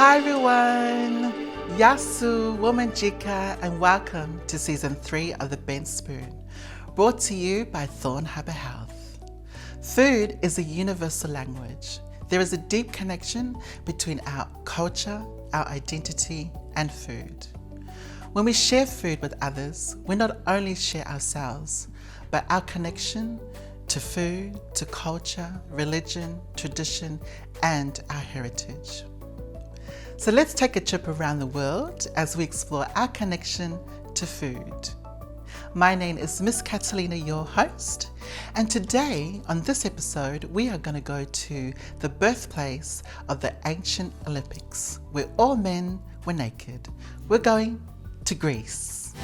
Hi everyone, Yasu, Womanjika, and welcome to season 3 of The Bent Spoon, brought to you by Thorn Harbour Health. Food is a universal language. There is a deep connection between our culture, our identity, and food. When we share food with others, we not only share ourselves, but our connection to food, to culture, religion, tradition, and our heritage. So let's take a trip around the world as we explore our connection to food. My name is Ms Katalyna, your host, and today on this episode we are going to go to the birthplace of the ancient Olympics, where all men were naked. We're going to Greece.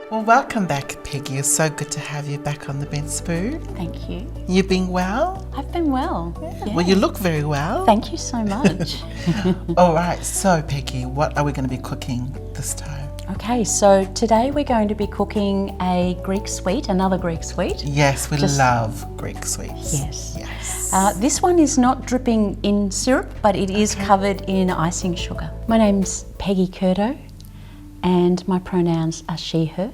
Well, welcome back, Peggy. It's so good to have you back on the Bent Spoon. Thank you. You been well? I've been well. Yeah. Well, you look very well. Thank you so much. All right, so Peggy, what are we going to be cooking this time? Okay, so today we're going to be cooking a Greek sweet, another Greek sweet. Yes, we love Greek sweets. Yes. Yes. This one is not dripping in syrup, but it is covered in icing sugar. My name's Peggy Curdo, and my pronouns are she, her.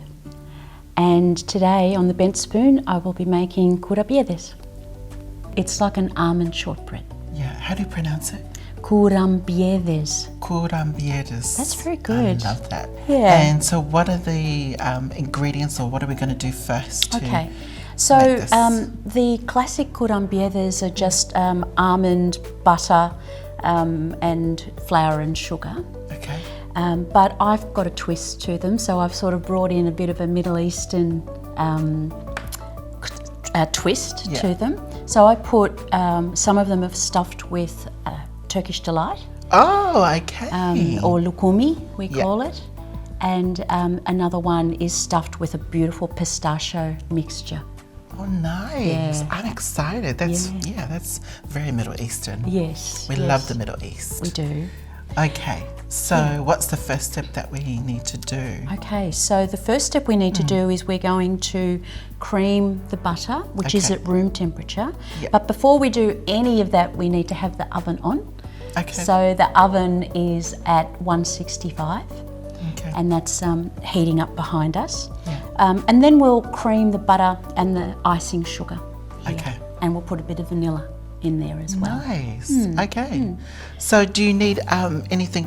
And today on the Bent Spoon, I will be making kourambiedes. It's like an almond shortbread. Yeah, how do you pronounce it? Kourambiedes. Kourambiedes. That's very good. I love that. Yeah. And so what are the ingredients, or what are we going to do first? Okay. So the classic kourambiedes are just almond, butter, and flour and sugar. Okay. But I've got a twist to them, so I've sort of brought in a bit of a Middle Eastern twist to them. So I put some of them are stuffed with Turkish delight. Oh, okay. Or lukumi, we call it. And another one is stuffed with a beautiful pistachio mixture. Oh, nice. Yeah. I'm excited. That's very Middle Eastern. Yes. We love the Middle East. We do. Okay, so what's the first step that we need to do? Okay, so the first step we need to do is we're going to cream the butter, which is at room temperature. Yep. But before we do any of that, we need to have the oven on. Okay. So the oven is at 165, and that's heating up behind us. Yeah. And then we'll cream the butter and the icing sugar here. Okay. And we'll put a bit of vanilla in there as well. Nice. Okay. So do you need anything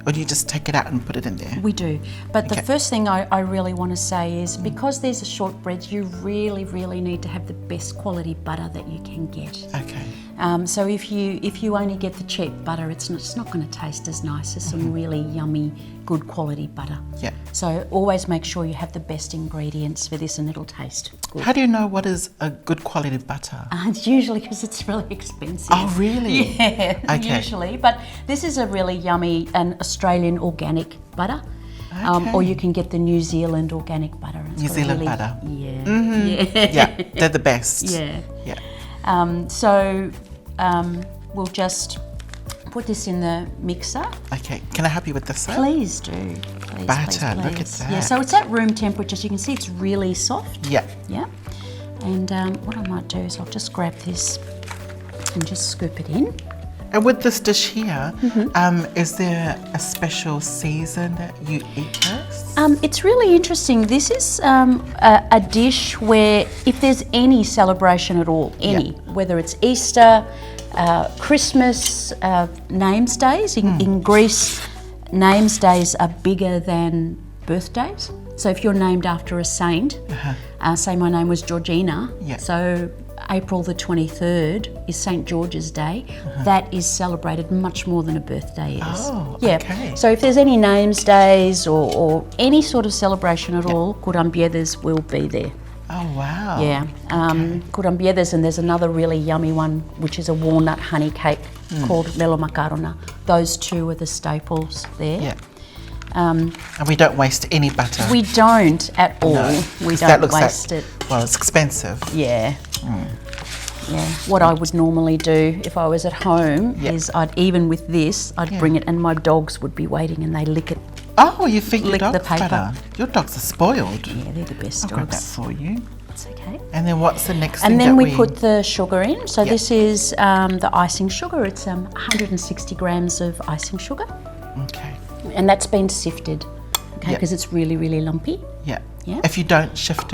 or do you just take it out and put it in there? We do. But the first thing I really want to say is because these are shortbreads, you really, really need to have the best quality butter that you can get. Okay. So if you only get the cheap butter, it's not going to taste as nice as some really yummy, good quality butter. Yeah. So always make sure you have the best ingredients for this and it'll taste good. How do you know what is a good quality butter? It's usually because it's really expensive. Oh, really? Yeah, Okay. usually. But this is a really yummy and Australian organic butter. Okay. Or you can get the New Zealand organic butter. It's New got Zealand really, butter. Yeah. Mm-hmm. Yeah. Yeah, they're the best. Yeah. Yeah. So we'll just put this in the mixer. Okay, can I help you with this one? Please do. Please, Butter, please. look at that. Yeah, so it's at room temperature. So you can see it's really soft. Yeah. Yeah. And what I might do is I'll just grab this and just scoop it in. And with this dish here, is there a special season that you eat this? It's really interesting. This is a dish where if there's any celebration at all, whether it's Easter, Christmas, names days, in Greece, names days are bigger than birthdays. So if you're named after a saint, say my name was Georgina, so April the 23rd is St. George's Day. That is celebrated much more than a birthday is. Oh, yeah. okay. So if there's any names days or any sort of celebration at all, kourambiedes will be there. Oh, wow. Yeah. Kourambiedes, and there's another really yummy one, which is a walnut honey cake called melo makarona. Those two are the staples there. Yeah. And we don't waste any butter. We don't at all. No, we that don't looks waste it. Well, it's expensive. Yeah. Yeah. What I would normally do if I was at home is I'd bring it and my dogs would be waiting and they lick it. Oh, you feed your Lick the dogs paper. butter. Your dogs are spoiled. Yeah, they're the best I've got that dogs. for you. That's okay. And then what's the next thing And then that we put the sugar in. So Yep. this is the icing sugar. It's 160 grams of icing sugar. Okay. And that's been sifted, okay, Yep. because it's really, really lumpy. Yeah. Yeah. If you don't sift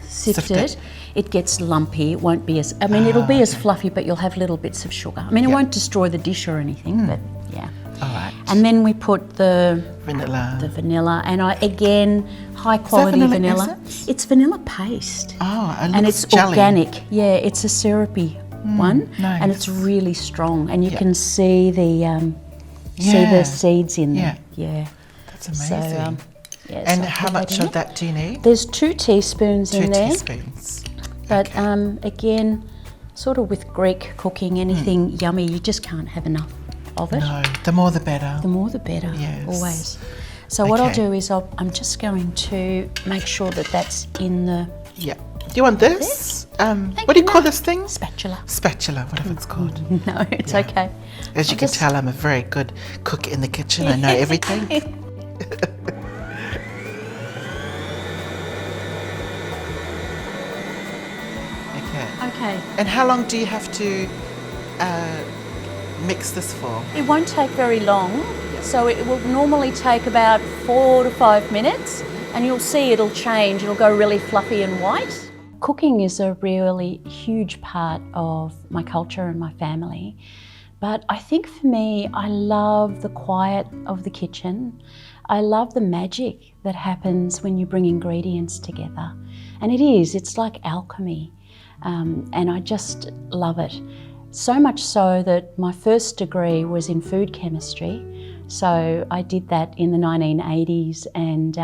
Sifted, it gets lumpy. It won't be as, I mean, it'll be as fluffy, but you'll have little bits of sugar. I mean, it Yep. won't destroy the dish or anything, but yeah. All right. And then we put the Vanilla. and again, high quality vanilla vanilla. essence? It's vanilla paste. Oh, it And looks it's jelly. organic. Yeah, it's a syrupy one, nice. and it's really strong. And you Yeah. can see the seeds in there. Yeah. That's amazing. So, yeah, and so I how put much in of it. that do you need? There's 2 teaspoons 2 in there. teaspoons. But Okay. again, sort of with Greek cooking, anything yummy, you just can't have enough of it. No, the more the better. The more the better, Yes. always. So what I'll Okay. do is I'm just going to make sure that that's in the Yeah. Do you want this? What do you call this thing? spatula. Spatula, whatever it's called. No, it's okay. As you I'll can just- tell, I'm a very good cook in the kitchen. I know everything. Okay. Okay. And how long do you have to mix this for? It won't take very long, so it will normally take about 4 to 5 minutes, and you'll see it'll change. It'll go really fluffy and white. Cooking is a really huge part of my culture and my family, but I think for me, I love the quiet of the kitchen. I love the magic that happens when you bring ingredients together, and it's like alchemy, and I just love it. So much so that my first degree was in food chemistry. So I did that in the 1980s, and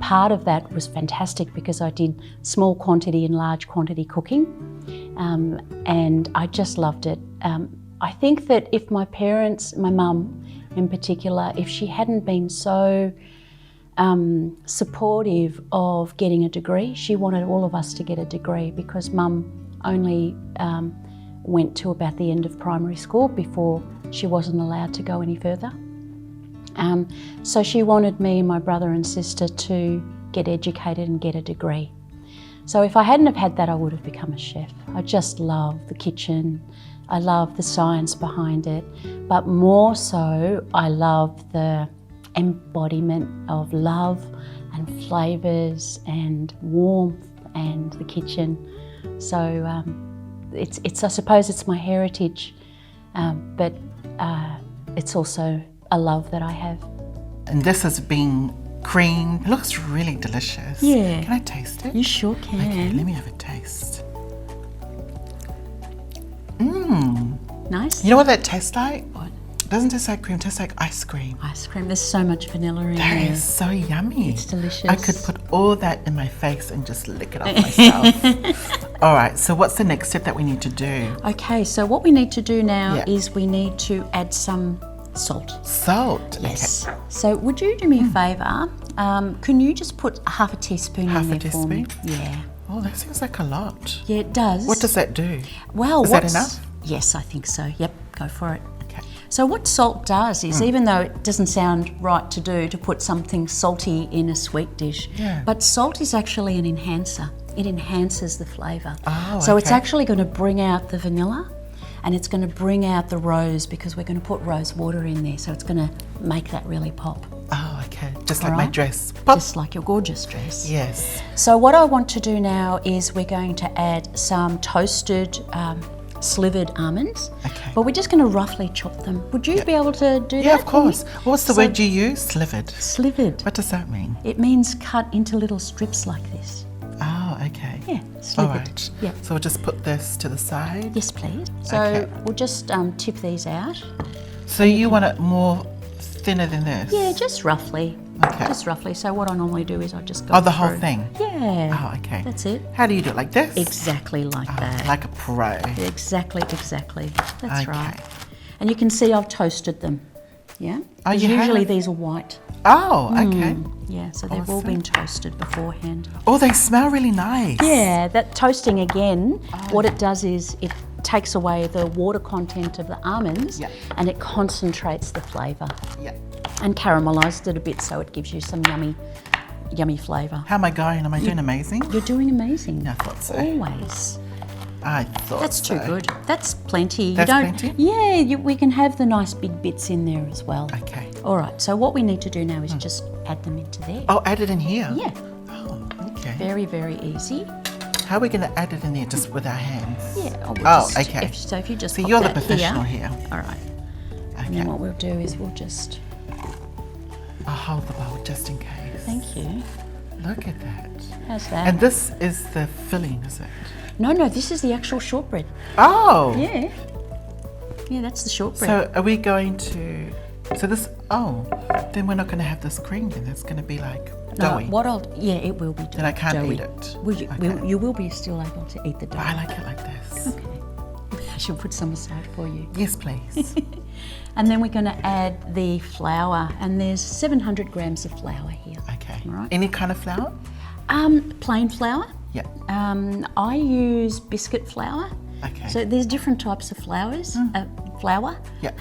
part of that was fantastic because I did small quantity and large quantity cooking, and I just loved it. I think that if my parents, my mum in particular, if she hadn't been so supportive of getting a degree, she wanted all of us to get a degree because mum only went to about the end of primary school before she wasn't allowed to go any further. So she wanted me and my brother and sister to get educated and get a degree. So if I hadn't have had that, I would have become a chef. I just love the kitchen. I love the science behind it, but more so, I love the embodiment of love and flavours and warmth and the kitchen. So it's I suppose it's my heritage, but it's also a love that I have. And this has been creamed. It looks really delicious. Yeah. Can I taste it? You sure can. Okay, let me have a taste. Nice. You know what that tastes like? What? It doesn't taste like cream, it tastes like ice cream. Ice cream. There's so much vanilla in That there. is so yummy. It's delicious. I could put all that in my face and just lick it off myself. All right, so what's the next step that we need to do? Okay, so what we need to do now Yeah. is we need to add some salt. Salt. Yes. So would you do me a favour? Can you just put half a teaspoon Half in a there for me? teaspoon? Yeah. Oh, that seems like a lot. Yeah, it does. What does that do? Well, Is that enough? Yes, I think so. Yep, go for it. Okay. So what salt does is, even though it doesn't sound right to do, to put something salty in a sweet dish, Yeah. but salt is actually an enhancer. It enhances the flavour. Oh, so it's okay. actually going to bring out the vanilla, and it's going to bring out the rose because we're going to put rose water in there. So it's going to make that really pop. Oh, okay. Just like All my right. dress. Pop. Just like your gorgeous dress. Yes. So what I want to do now is we're going to add some toasted slivered almonds. Okay. But we're just going to roughly chop them. Would you be able to do that? Yeah, of for me? course. What's the So- word you use? Slivered. Slivered. What does that mean? It means cut into little strips like this. Oh, okay. Yeah, All slivered. right. Yeah. So we'll just put this to the side. Yes, please. So Okay. we'll just tip these out. So you want it more thinner than this? Yeah, just roughly. Okay. Just roughly. So what I normally do is I just go Oh, the whole through. thing? Yeah. Oh, okay. That's it. How do you do it? Like this? Exactly like that. Like a pro. Exactly. That's Okay. right. And you can see I've toasted them. Yeah? Oh, 'Cause you usually have? these are white. Oh, okay. Yeah, so they've all Awesome. been toasted beforehand. Oh, they smell really nice. Yeah, that toasting again, what it does is it takes away the water content of the almonds Yeah. and it concentrates the flavour Yeah. and caramelised it a bit so it gives you some yummy yummy flavour. How am I going? Am I doing amazing? You're doing amazing. I thought so. Always. I thought That's so. too good. That's plenty. That's plenty? Yeah, we can have the nice big bits in there as well. Okay. All right, so what we need to do now is just add them into there. Oh, add it in here? Yeah, Oh, okay. very, very easy. How are we going to add it in there? Just with our hands? Yeah. Okay. If you just So pop you're the that professional here. All right. And Okay. then what we'll do is we'll just... I'll hold the bowl just in case. Thank you. Look at that. How's that? And this is the filling, is it? No, this is the actual shortbread. Oh! Yeah. Yeah, that's the shortbread. So are we going to... So this... Oh, then we're not going to have this cream then. It's going to be like doughy. Yeah, it will be doughy. Then I can't doughy. eat it. Okay. You will be still able to eat the dough. I like it like this. Okay. I should put some aside for you. Yes, please. And then we're going to add the flour, and there's 700 grams of flour here. Okay. All right. Any kind of flour? Plain flour. Yeah. I use biscuit flour. Okay. So there's different types of flours. Flour. Yeah.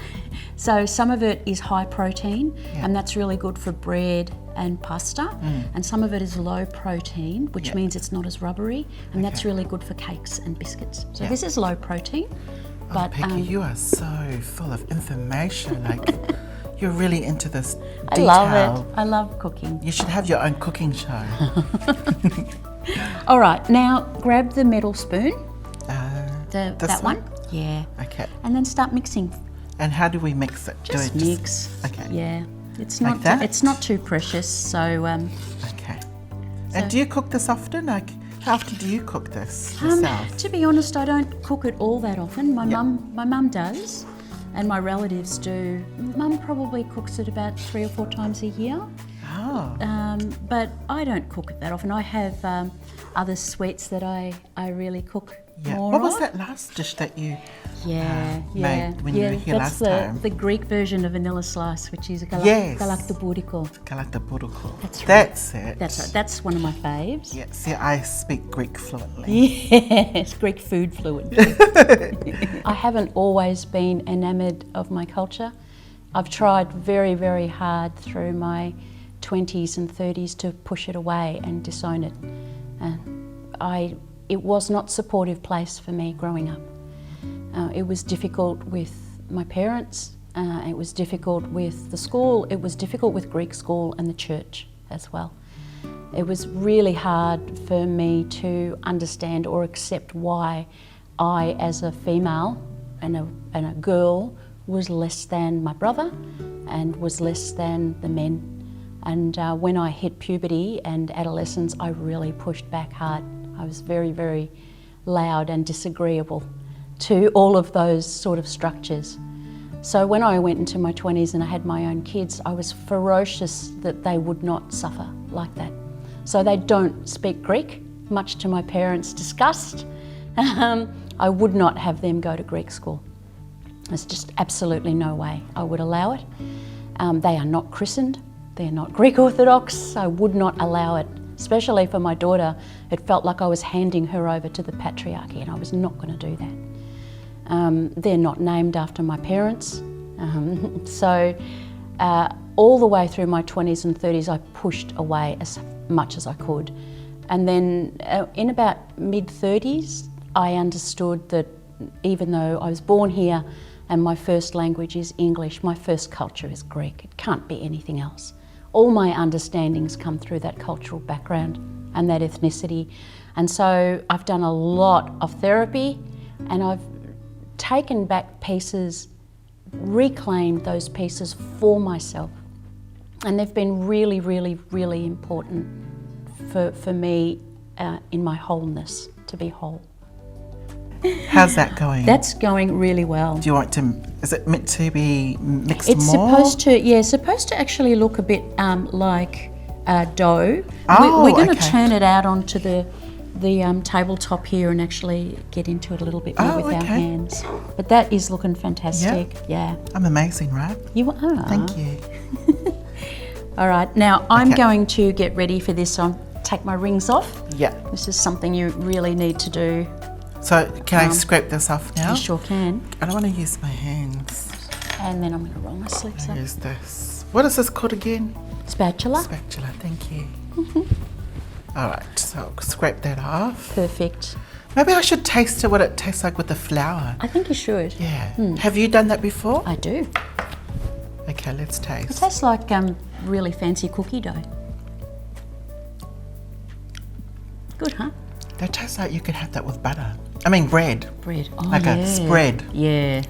So some of it is high protein, Yeah. and that's really good for bread and pasta. And some of it is low protein, which Yeah. means it's not as rubbery, and that's really good for cakes and biscuits. So Yeah. this is low protein. But Peggy, you are so full of information. Like, you're really into this I detail. love it. I love cooking. You should have your own cooking show. All right, now grab the metal spoon, This that one. Yeah. Okay. And then start mixing. And how do we mix it? Just do it mix. Okay. Yeah. It's Like not. that? It's not too precious. So. Okay. And do you cook this often? Like, how often do you cook this yourself? To be honest, I don't cook it all that often. My mum does, and my relatives do. Mum probably cooks it about 3 or 4 times a year. Oh. But I don't cook it that often. I have other sweets that I really cook Yeah. more What was of. that last dish that you made when you were here that's last time? the Greek version of vanilla slice, which is Yes. galaktoboudiko. Galaktoboudiko. That's right. That's it. That's right. That's one of my faves. Yeah. See, I speak Greek fluently. Yes, Greek food fluent. I haven't always been enamoured of my culture. I've tried very, very hard through my 20s and 30s to push it away and disown it. It was not a supportive place for me growing up. It was difficult with my parents, it was difficult with the school, it was difficult with Greek school and the church as well. It was really hard for me to understand or accept why I, as a female and a girl, was less than my brother and was less than the men. And when I hit puberty and adolescence, I really pushed back hard. I was very, very loud and disagreeable to all of those sort of structures. So when I went into my 20s and I had my own kids, I was ferocious that they would not suffer like that. So they don't speak Greek, much to my parents' disgust. I would not have them go to Greek school. There's just absolutely no way I would allow it. They are not christened. They're not Greek Orthodox. I would not allow it, especially for my daughter. It felt like I was handing her over to the patriarchy, and I was not going to do that. They're not named after my parents. So all the way through my 20s and 30s, I pushed away as much as I could. And then in about mid-30s, I understood that even though I was born here and my first language is English, my first culture is Greek. It can't be anything else. All my understandings come through that cultural background and that ethnicity. And so I've done a lot of therapy, and I've taken back pieces, reclaimed those pieces for myself. And they've been really, really, really important for me in my wholeness, to be whole. How's that going? That's going really well. Do you want to, is it meant to be mixed It's more? supposed to actually look a bit like dough. Oh, we're going to okay. turn it out onto the tabletop here and actually get into it a little bit more with our hands. But that is looking fantastic. Yeah. I'm amazing, right? You are. Thank you. All right, now I'm Okay. going to get ready for this. So I'll take my rings off. Yeah. This is something you really need to do. So can I scrape this off now? You sure can. I don't want to use my hands. And then I'm going to roll my sleeves I'll up. use this. What is this called again? Spatula. Spatula, thank you. All right, so I'll scrape that off. Perfect. Maybe I should taste it, what it tastes like with the flour. I think you should. Yeah. Have you done that before? I do. Okay, let's It taste. tastes like really fancy cookie dough. Good, huh? That tastes like you could have that with butter. I mean bread. Bread. Oh, Like a spread. Yeah.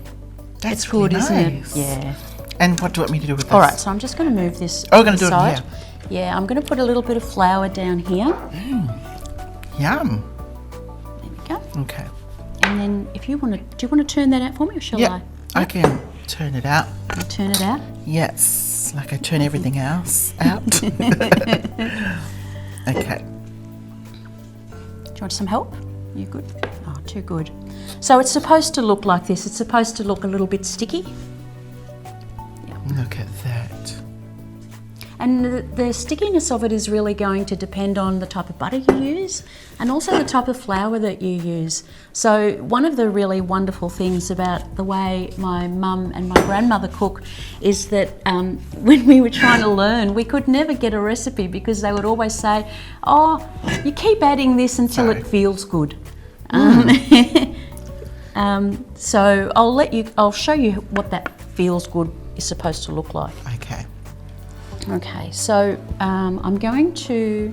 That's It's good, really isn't nice. it? Yeah. And what do you want me to do with this? All right, so I'm just going to move this Oh, we're going to do it aside. here. Yeah, I'm going to put a little bit of flour down here. Yum. There we go. Okay. And then if you want to, do you want to turn that out for me or shall Yeah, I can turn it out. I turn it out? Yes, like I turn everything else out. Okay. Do you want some help? You good? Oh, too good. So it's supposed to look like this. It's supposed to look a little bit sticky. Look at that. And the stickiness of it is really going to depend on the type of butter you use and also the type of flour that you use. So one of the really wonderful things about the way my mum and my grandmother cook is that when we were trying to learn, we could never get a recipe because they would always say, oh, you keep adding this until it feels good. So I'll show you what that feels good is supposed to look like. Okay. Okay, so I'm going to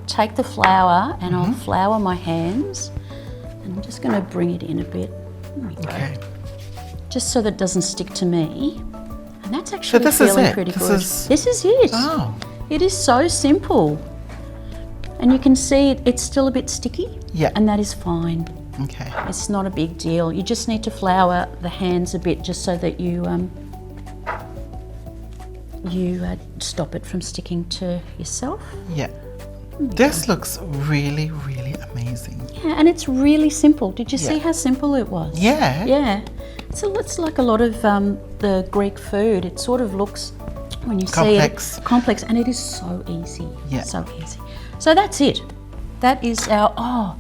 take the flour and I'll flour my hands and I'm just going to bring it in a bit. There we go. Okay. Just so that it doesn't stick to me. And that's actually this is feeling it? pretty This good. is- This is it. Oh. It is so simple. And you can see it's still a bit sticky. Yeah. And that is fine. Okay. It's not a big deal. You just need to flour the hands a bit just so that you stop it from sticking to yourself. Yeah. This looks really, really amazing. Yeah, and it's really simple. Did you see Yeah. how simple it was? Yeah. Yeah. It's like a lot of the Greek food. It sort of looks, when you Complex. see it, complex, and it is so easy. Yeah. So easy. So that's it. That is our,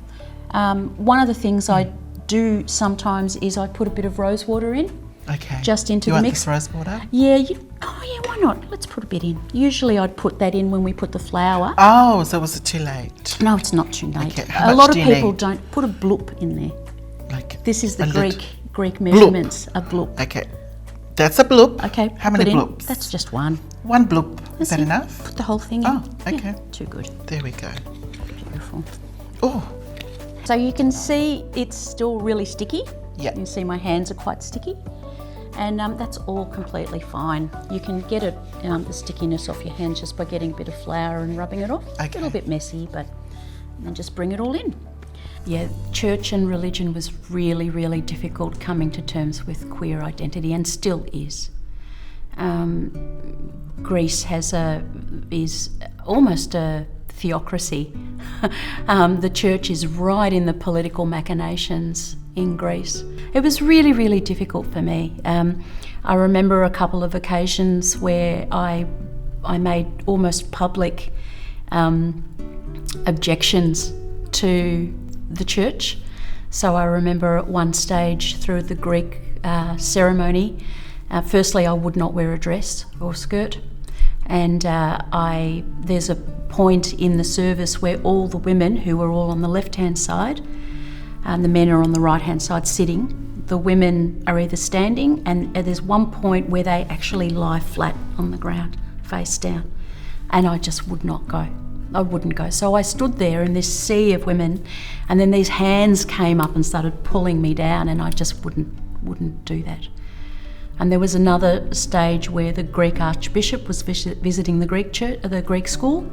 one of the things I do sometimes is I put a bit of rose water in. Okay. Just into you the want mix. this rose water? Yeah, why not? Let's put a bit in. Usually I'd put that in when we put the flour. Oh, so was it too late? No, it's not too late. Okay, how A much lot of do you people need? don't put a bloop in there. Like This is the a lit- Greek measurements, a bloop. Okay. That's a bloop. Okay, How many put in. bloops? That's just one. One bloop. Is that it. enough? Put the whole thing in. Oh, Yeah, okay. too good. There we go. Beautiful. Oh, So you can see it's still really sticky. Yeah. You can see my hands are quite sticky. And that's all completely fine. You can get it, the stickiness off your hands just by getting a bit of flour and rubbing it off. Okay. A little bit messy, but then just bring it all in. Yeah, church and religion was really, really difficult coming to terms with queer identity and still is. Greece is almost a theocracy. The church is right in the political machinations in Greece. It was really, really difficult for me. I remember a couple of occasions where I made almost public objections to the church. So I remember at one stage through the Greek ceremony, firstly I would not wear a dress or skirt. And there's a point in the service where all the women, who were all on the left-hand side, and the men are on the right-hand side sitting, the women are either standing, and there's one point where they actually lie flat on the ground, face down. And I just would not go. I wouldn't go. So I stood there in this sea of women, and then these hands came up and started pulling me down, and I just wouldn't do that. And there was another stage where the Greek Archbishop was visiting the Greek church, the Greek school,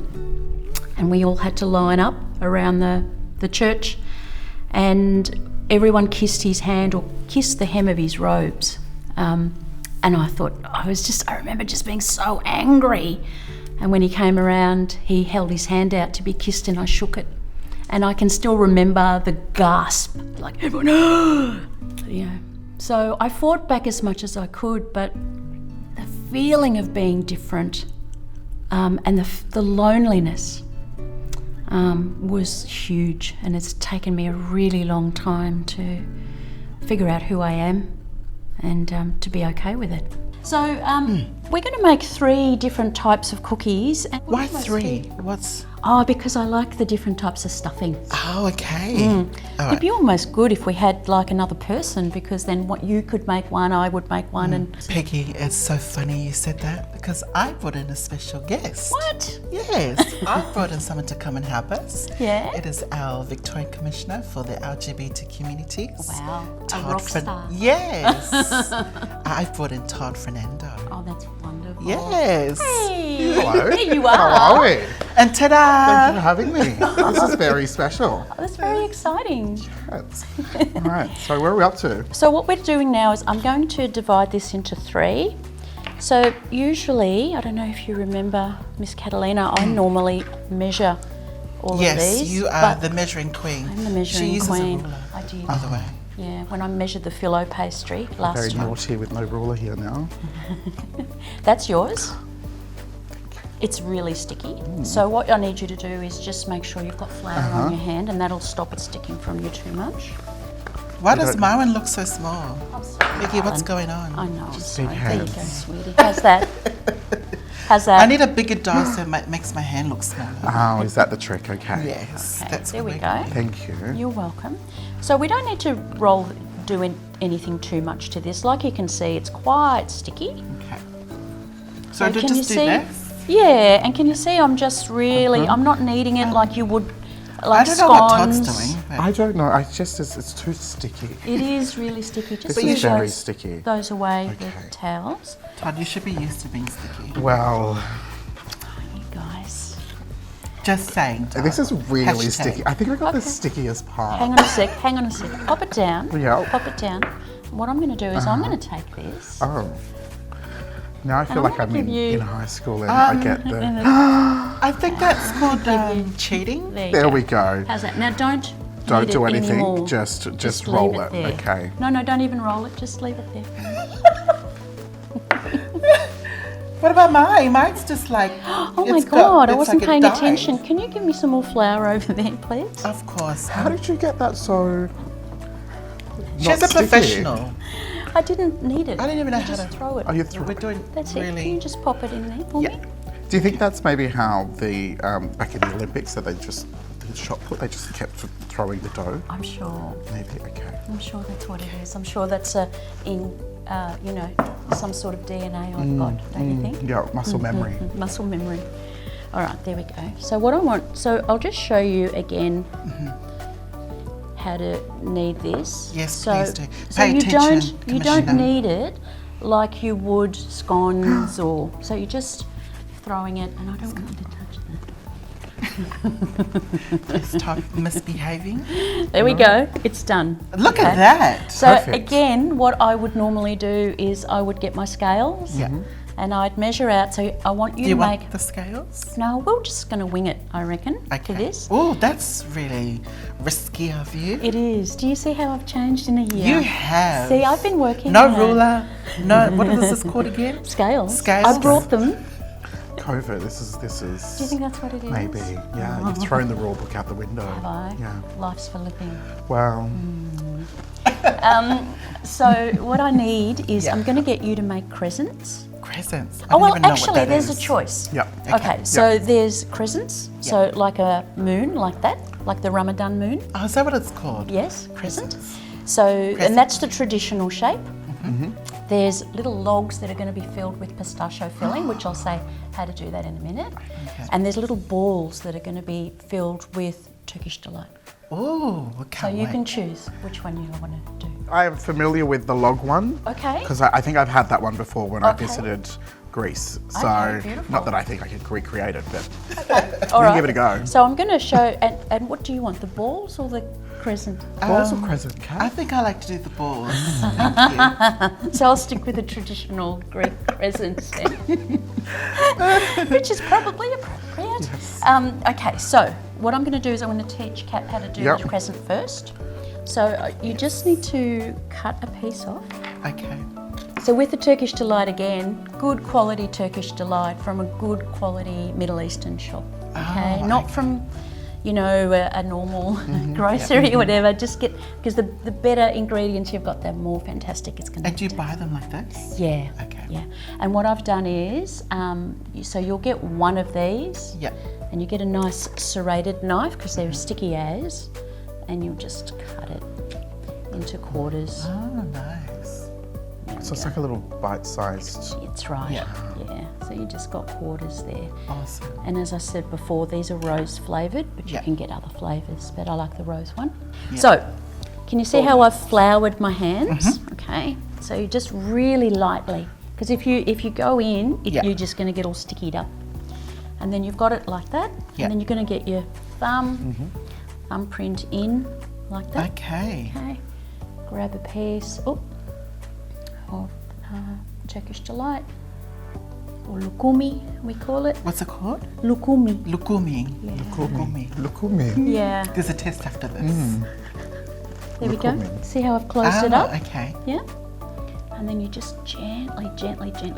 and we all had to line up around the church, and everyone kissed his hand or kissed the hem of his robes. And I thought, I remember just being so angry. And when he came around, he held his hand out to be kissed, and I shook it. And I can still remember the gasp, like everyone, you know. So I fought back as much as I could, but the feeling of being different and the loneliness was huge, and it's taken me a really long time to figure out who I am and to be okay with it. So we're going to make 3 different types of cookies. And Why 3? What's... Oh, because I like the different types of stuffing. Oh, okay. All It'd right. be almost good if we had like another person, because then what you could make one, I would make one, and Peggy, it's so funny you said that because I brought in a special guest. what? Yes, I brought in someone to come and help us. Yeah. It is our Victorian Commissioner for the LGBT communities. Wow, a Todd rock star. Yes. I brought in Todd Fernando. Oh, that's wonderful. Yes. Hey, Hello. there you are. How are we? And ta-da! Thank you for having me. This is very special. Oh, that's very exciting. Yes. All right, so where are we up to? So what we're doing now is I'm going to divide this into 3. So usually, I don't know if you remember, Ms Katalyna, I normally measure all of Yes, these. you are but the measuring queen. I'm the measuring She uses queen. a ruler, I do. by the way. Yeah, when I measured the phyllo pastry last Very time. naughty with no ruler here now. That's yours. It's really sticky. So what I need you to do is just make sure you've got flour on your hand, and that'll stop it sticking from you too much. Why does don't- my one look so small? I'm sorry, Vicky, what's darling. going on? I know, I'm Just sorry. big There you go, hands. sweetie. How's that? How's that? I need a bigger dough so it makes my hand look smaller. Oh, is that the trick? Okay. Yes, Okay, that's there we what go. Thank you. You're welcome. So we don't need to do anything too much to this. Like you can see, it's quite sticky. Okay. So do can you just do see? this? Yeah, and can you see I'm just really, I'm not kneading it like you would, I like don't know what Todd's scones. doing. But I don't know. It's too sticky. It is really sticky. Just This push is very those- sticky. Those away, Okay. the towels. Todd, you should be used to being sticky. Well, You guys. Just saying. Todd. this is really Hashtag. sticky. I think I got the Okay. stickiest part. Hang on a sec, hang on a sec. Pop it down. Yeah. Pop it down. What I'm going to do is I'm going to take this. Oh. Now I feel I'm like gonna I'm give you- in high school and I get the... I think that's called cheating. There, you There go. we go. How's that? Now don't Don't knead do it anything, anymore. just leave roll it, there. okay. No, don't even roll it. Just leave it there. What about mine? Mine's just like. Oh my God! I wasn't paying attention. Can you give me some more flour over there, please? Of course. How did you get that so... She's not a sticky? professional. I didn't need it. I didn't even know You how just to- throw it. Oh, you threw We're it. doing That's it. Can really. you just pop it in there for Yeah. me? Do you think that's maybe how the, back in the Olympics, that they just, the shot put, they just kept throwing the dough? I'm sure. Maybe, okay. I'm sure that's what it is. I'm sure that's some sort of DNA I've got, don't you think? Yeah, muscle memory. Muscle memory. All right, there we go. So what I want, so I'll just show you again how to knead this. Yes, so, please do. So Pay you attention, don't Commissioner. knead it like you would scones or, so you're just throwing it, and I don't want you to touch that. Stop misbehaving. There we go, it's done. Look at Okay. that. So Perfect. again, what I would normally do is I would get my scales Yeah. and I'd measure out. So I want you Do you to want make. the scales? No, we're just going to wing it, I reckon, for this. Oh, that's really risky of you. It is. Do you see how I've changed in a year? You have. See, I've been working. No you know. ruler. No. What is this called again? Scales. Scales. I brought them. COVID, this is... Do you think that's what it is? Maybe, yeah. You've thrown the rule book out the window. Have I? Yeah. Life's for living. Well, So what I need is Yeah. I'm going to get you to make crescents. Crescents. I Oh don't well, even know what actually, that there's a is. choice. yeah. Okay, so there's crescents. So like a moon, like that, like the Ramadan moon. Oh, is that what it's called? Yes, crescent. Crescents. So, and that's the traditional shape. Mm-hmm. There's little logs that are going to be filled with pistachio filling, which I'll say how to do that in a minute. Okay. And there's little balls that are going to be filled with Turkish delight. Oh, I So can't you wait. can choose which one you want to do. I am familiar with the log one. Okay. Because I think I've had that one before when I Okay. visited Greece. So, Okay, beautiful. not that I think I could recreate it, but All we right. can give it a go. So I'm going to show, and what do you want, the balls or the crescent? Balls or crescent cat? I think I like to do the balls. Thank you. So I'll stick with the traditional Greek crescents then, which is probably appropriate. Okay, so what I'm going to do is I'm going to teach Kat how to do Yep. the crescent first. So you just need to cut a piece off. Okay. So with the Turkish delight again, good quality Turkish delight from a good quality Middle Eastern shop. Okay, not from you know, a normal grocery or whatever. Just get, because the better ingredients you've got, the more fantastic it's going to be. And do you buy them like this? Yeah. Okay. Yeah. And what I've done is, so you'll get one of these. Yep. And you get a nice serrated knife because they're sticky as, and you'll just cut it into quarters. Oh, nice. So it's like a little bite-sized. It's right. Yeah. Yeah. So you just got quarters there. Awesome. And as I said before, these are rose flavoured, but you Yeah. can get other flavours, but I like the rose one. Yeah. So, can you see how I've floured my hands? Okay. So you just really lightly, because if you go in, Yeah. you're just going to get all stickied up. And then you've got it like that, Yeah. and then you're going to get your thumbprint in like that. Okay. Okay. Grab a piece of Turkish delight, or lukumi, we call it. What's it called? Lukumi. Lukumi. Yeah. Lukumi. Look at me. Yeah. There's a test after this. There we go. Lukumi. See how I've closed it up? Okay. Yeah. And then you just gently,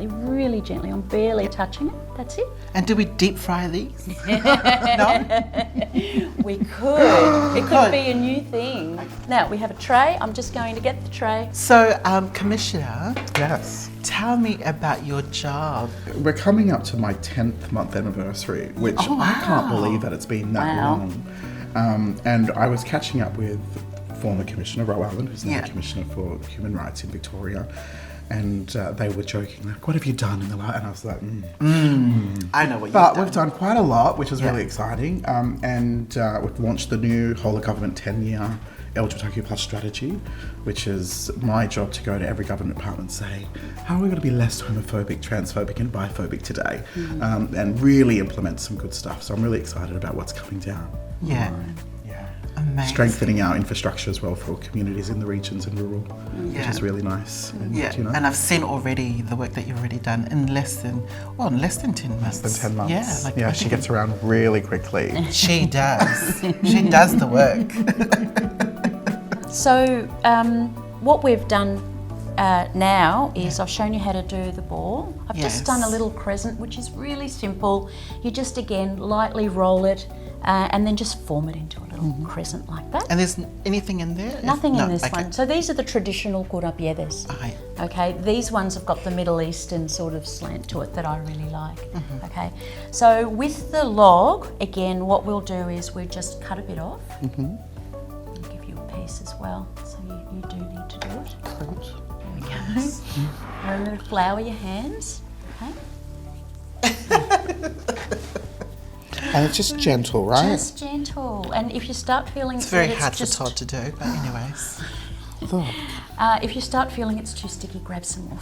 really gently, I'm barely touching it. That's it. And do we deep fry these? No? We could. It could be a new thing. Now, we have a tray. I'm just going to get the tray. So, Commissioner, Yes. tell me about your job. We're coming up to my 10th month anniversary, which I can't believe that it's been that Wow. long. And I was catching up with former Commissioner Ro Allen, who's now Yeah. Commissioner for Human Rights in Victoria, and they were joking, like, what have you done in the last? And I was like, I know what But you've we've done quite a lot, which is Yeah. really exciting. And we've launched the new whole of government 10-year LGBTQ plus strategy, which is my job to go to every government department and say, how are we going to be less homophobic, transphobic and biphobic today? And really implement some good stuff. So I'm really excited about what's coming down. Yeah. Yeah. Amazing. Strengthening our infrastructure as well for communities in the regions and rural, which Yeah. is really nice. And, Yeah, you know, and I've seen already the work that you've already done in less than 10 months. less than 10 months. Yeah, like yeah, she gets around really quickly. She does. She does the work. So, what we've done now is I've shown you how to do the ball. I've just done a Yes. little crescent, which is really simple. You just, again, lightly roll it and then just form it into a little crescent like that. And there's anything in there? Nothing No, in this okay. one. So these are the traditional kourambiedes. Aye. Okay, these ones have got the Middle Eastern sort of slant to it that I really like. Okay, so with the log, again, what we'll do is we just cut a bit off. I'll give you a piece as well, so you do need to do it. There we go. Remember to flour your hands. Okay. And it's just gentle, right? Just gentle. And if you start feeling It's very that hard just for Todd to do, but anyways. if you start feeling it's too sticky, grab some more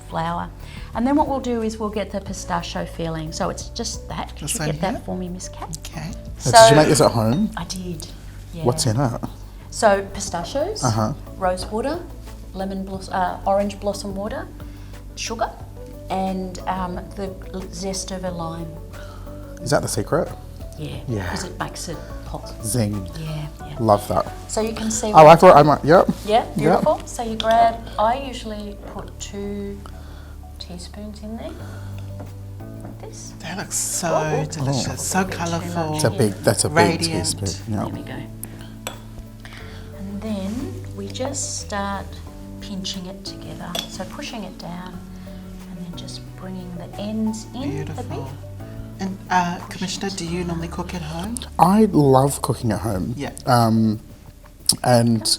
flour. And then what we'll do is we'll get the pistachio filling. So it's just that. Could This you one get that here? for me, Miss Kat? Okay. So, Did you make this at home? I did. Yeah. What's in it? So pistachios, rose water, orange blossom water, sugar, and the zest of a lime. Is that the secret? Yeah. Yeah. Because it makes it hot. Zing. Yeah. Love that. So you can see. Oh, I thought I might, yep. Yeah, beautiful. So you grab, I usually put 2 teaspoons in there, like this. That looks so delicious, so colourful. That's a big Radiant. teaspoon. There Yeah. we go. And then we just start pinching it together. So pushing it down and then just bringing the ends in a Beautiful. bit. And Commissioner, do you normally cook at home? I love cooking at home. Yeah. And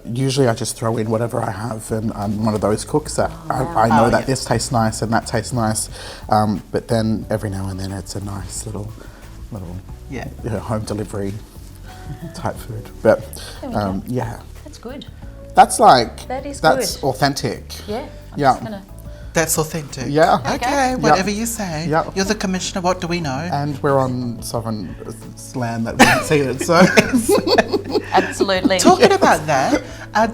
usually I just throw in whatever I have, and I'm one of those cooks that I know that this tastes nice and that tastes nice, but then every now and then it's a nice little Yeah. home delivery type food. But There we go. yeah, That's good. that's like That is that's good. authentic. Yeah. I'm Yeah. just gonna, That's authentic. Yeah. Okay, whatever you say. Yeah. You're the Commissioner, what do we know? And we're on sovereign land that we haven't seen it, so absolutely. Talking about that,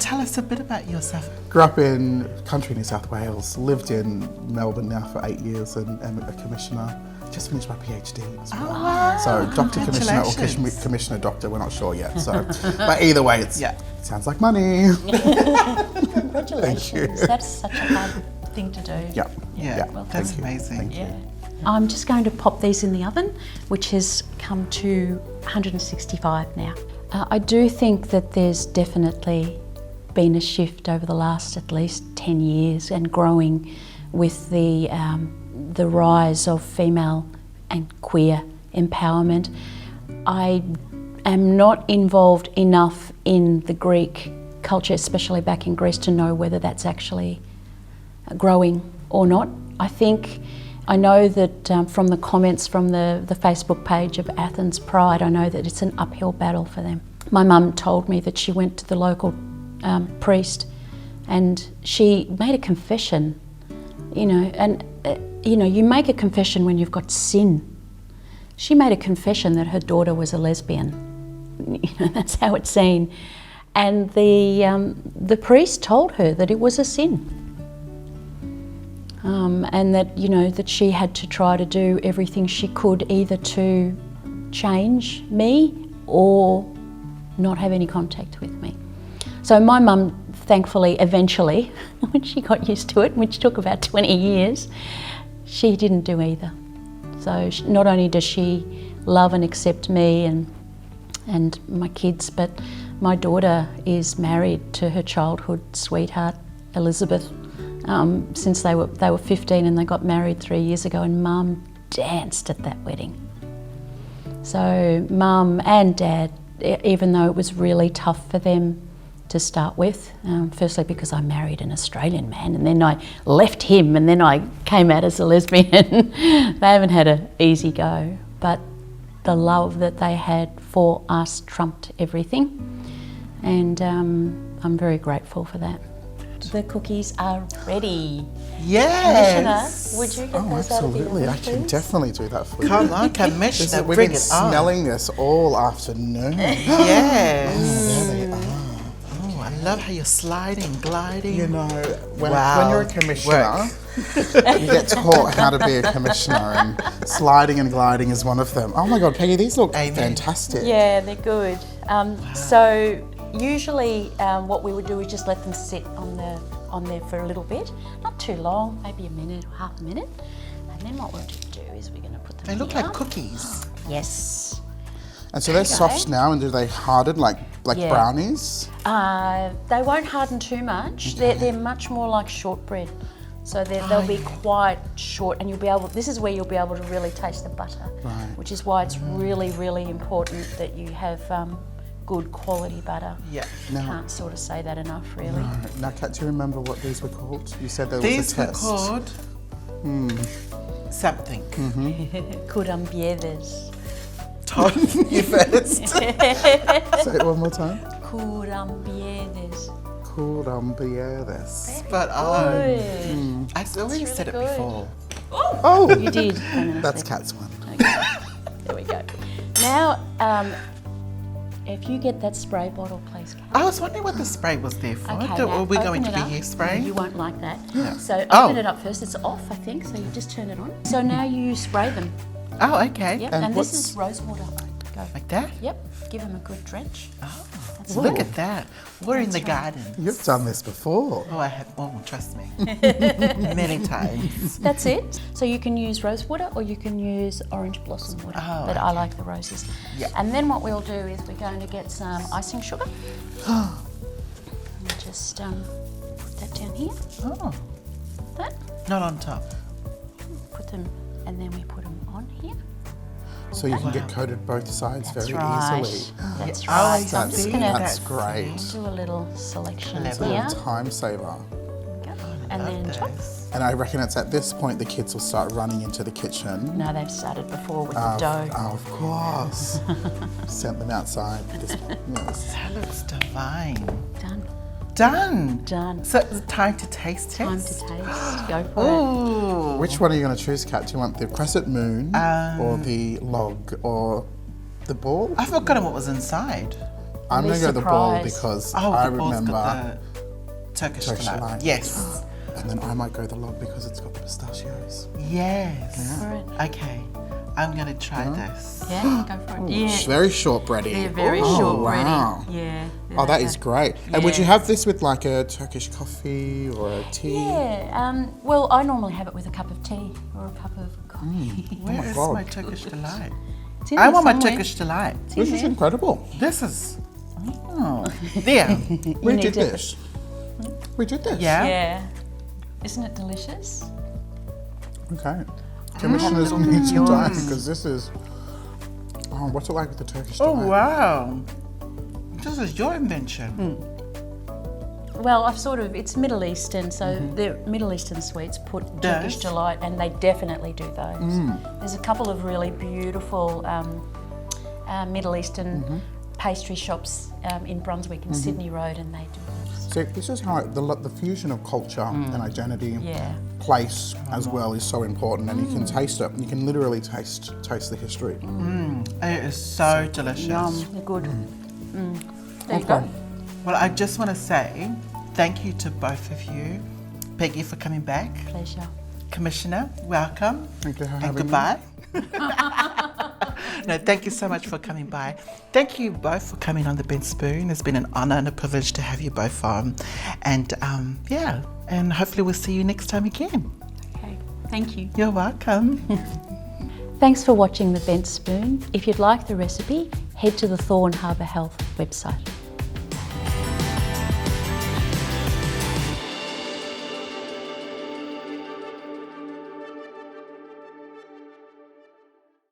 tell us a bit about yourself. grew up in country New South Wales, lived in Melbourne now for 8 years, and a commissioner. Just finished my PhD as well. Oh, wow. So Dr. Commissioner or Congratulations. Commissioner Doctor, we're not sure yet. So, but either way, it Yeah. sounds like money. Congratulations. That's such a hard thing to do. Yeah. Yeah, Well, that's thank you. amazing. Thank you. Yeah. I'm just going to pop these in the oven, which has come to 165 now. I do think that there's definitely been a shift over the last at least 10 years and growing with the rise of female and queer empowerment. I am not involved enough in the Greek culture, especially back in Greece, to know whether that's actually growing or not. I know that from the comments from the Facebook page of Athens Pride, I know that it's an uphill battle for them. My mum told me that she went to the local priest and she made a confession, and you make a confession when you've got sin. She made a confession that her daughter was a lesbian. That's how it's seen. And the priest told her that it was a sin. And that, that she had to try to do everything she could either to change me or not have any contact with me. So my mum, thankfully, eventually, when she got used to it, which took about 20 years, she didn't do either. So not only does she love and accept me and my kids, but my daughter is married to her childhood sweetheart, Elizabeth, since they were 15, and they got married 3 years ago, and Mum danced at that wedding. So Mum and Dad, even though it was really tough for them to start with, firstly because I married an Australian man and then I left him and then I came out as a lesbian. They haven't had an easy go, but the love that they had for us trumped everything, and I'm very grateful for that. The cookies are ready. Yes. Commissioner, would you get Oh, those out of the absolutely. oven, I can please? definitely do that for you. Come on, Commissioner, We've bring been it on. smelling this all afternoon. Yes. There they are. Oh, I love how you're sliding, gliding. When Wow. you're a commissioner, you get taught how to be a commissioner, and sliding and gliding is one of them. Oh my God, Peggy, these look Amen. fantastic. Yeah, they're good. So usually what we would do is just let them sit on there for a little bit, not too long, maybe a minute or half a minute. And then what we'll do is we're going to put them They look here. like cookies. Yes. And so they're Okay. soft now, and do they harden like Yeah. brownies? They won't harden too much. They're much more like shortbread. So they'll be quite short, and this is where you'll be able to really taste the butter, Right. which is why it's really, really important that you have good quality butter. Yeah. Now, Can't sort of say that enough, really. now, Kat, do you remember what these were called? You said there was These a were test. called something. Kourambiedes. Todd, you first. Say it one more time. Kourambiedes. Kourambiedes. But Good. I already said it really good. before. Oh, You did. that's Kat's one. Okay. There we go. Now, if you get that spray bottle, please, Kat. I was wondering what the spray was there for. Okay, Are now we going open to it be up. hairspray? You won't like that. So Oh. open it up first. It's off, I think, so you just turn it on. So now you spray them. Oh, okay. Yep, And and this what's- is rose water. Go. Like that? Yep, give them a good drench. That's Look it. at that. We're in the garden. You've done this before. Oh, I have. Oh, trust me. Many times. That's it. So you can use rose water or you can use orange blossom water, Oh, but I like the roses. Yeah. And then what we'll do is we're going to get some icing sugar. And just put that down here. Oh, That. not on top. Put them, and then we put them on here. So you can get coated both sides That's very right. easily. That's Yeah. Oh, right. So I'm That's, just going to that's great. do a little selection Clever. here. Time saver. Go. And then top. And I reckon it's at this point the kids will start running into the kitchen. No, they've started before with the dough. Oh, of course. Sent them outside. Yes. That looks divine. Done. Done. Done. So it's time to taste test. Time to taste. Go for it. Ooh. Which one are you going to choose, Kat? Do you want the crescent moon or the log or the ball? I've forgotten what was inside. I'm going to go the ball surprised. because Oh, I the ball's remember. got the Turkish Turkish delight. delight. Yes. And then I might go the log because it's got the pistachios. Yes. All right. Okay. I'm going to try this. Yeah, go for it. It's Yeah, very shortbready. they're very Oh, shortbready. wow. Yeah. Oh, that is great. And would Yeah. you have this with like a Turkish coffee or a tea? Yeah, well, I normally have it with a cup of tea or a cup of coffee. Where is God. my Turkish delight? It's in I there want my somewhere. Turkish delight. This is incredible. This is. Oh. There. We need did to- this. We did this. Yeah. Yeah. Isn't it delicious? Okay. Commissioners need some time because this is. Oh, what's it like with the Turkish Oh, delight? wow. This is your invention. Well, it's Middle Eastern, so the Middle Eastern sweets put Turkish Does? delight, and they definitely do those. There's a couple of really beautiful Middle Eastern pastry shops in Brunswick and Sydney Road, and they do those. See, this is how the fusion of culture and identity, Yeah. place as well is so important, and you can taste it. You can literally taste the history. It is so delicious. They're good. There you go. Well, I just want to say thank you to both of you. Peggy for coming back. Pleasure. Commissioner, welcome. Thank you for And having me. goodbye. No, thank you so much for coming by. Thank you both for coming on The Bent Spoon. It's been an honour and a privilege to have you both on. And and hopefully we'll see you next time again. Okay. Thank you. You're welcome. Thanks for watching The Bent Spoon. If you'd like the recipe, head to the Thorn Harbour Health website.